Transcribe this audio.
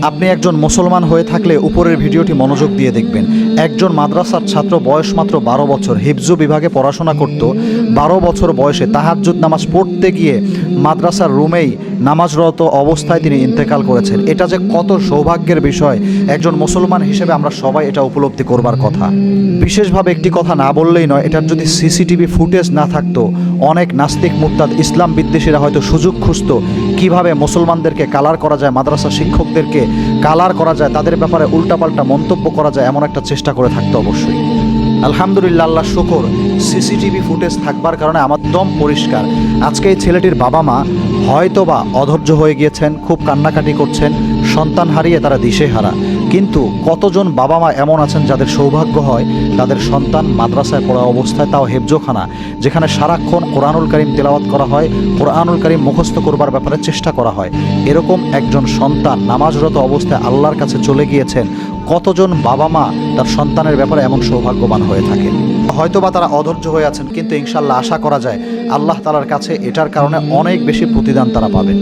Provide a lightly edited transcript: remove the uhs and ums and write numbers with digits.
আপনি একজন মুসলমান হয়ে থাকলে উপরের ভিডিওটি মনোযোগ দিয়ে দেখবেন। একজন মাদ্রাসার ছাত্র, বয়স মাত্র 12 বছর, হিফজু বিভাগে পড়াশোনা করত। 12 বছর বয়সে তাহাজ্জুদ নামাজ পড়তে গিয়ে মাদ্রাসার রুমেই নামাজরত অবস্থায় তিনি ইন্তেকাল করেছেন। এটা যে কত সৌভাগ্যের বিষয়, একজন মুসলমান হিসেবে আমরা সবাই এটা উপলব্ধি করবার কথা। বিশেষভাবে একটি কথা না বললেই নয়, এটার যদি সিসিটিভি ফুটেজ না থাকতো, অনেক নাস্তিক মুরতাদ ইসলাম বিদ্বেষীরা হয়তো সুযোগ খুঁজত কিভাবে মুসলমানদেরকে কালার করা যায়, মাদ্রাসা শিক্ষকদেরকে কালার করা যায়, তাদের ব্যাপারে উল্টাপাল্টা মন্তব্য করা যায়, এমন একটা চেষ্টা করে থাকতো অবশ্যই। আলহামদুলিল্লাহ, আল্লাহ শুকর, সিসিটিভি ফুটেজ থাকবার কারণে আমার দম পরিষ্কার। আজকে এই ছেলেটির বাবা মা হয়তোবা অধৈর্য হয়ে গিয়েছেন, খুব কান্নাকাটি করছেন, সন্তান হারিয়ে তারা দিশেহারা। কিন্তু কতজন বাবা মা এমন আছেন যাদের সৌভাগ্য হয় তাদের সন্তান মাদ্রাসায় পড়া অবস্থায়, তাও হেফজোখানা, যেখানে সারাক্ষণ কোরআনুল কারীম তেলাওয়াত করা হয়, কোরআনুল কারীম মুখস্থ করবার ব্যাপারে চেষ্টা করা হয়, এরকম একজন সন্তান নামাজরত অবস্থায় আল্লাহর কাছে চলে গিয়েছেন। কতজন বাবা মা তার সন্তানের ব্যাপারে এমন সৌভাগ্যবান হয়ে থাকেন। হয়তোবা তারা অধৈর্য হয়ে আছেন, কিন্তু ইনশাল্লাহ আশা করা যায় আল্লাহ তাআলার কাছে এটার কারণে অনেক বেশি প্রতিদান তারা পাবেন।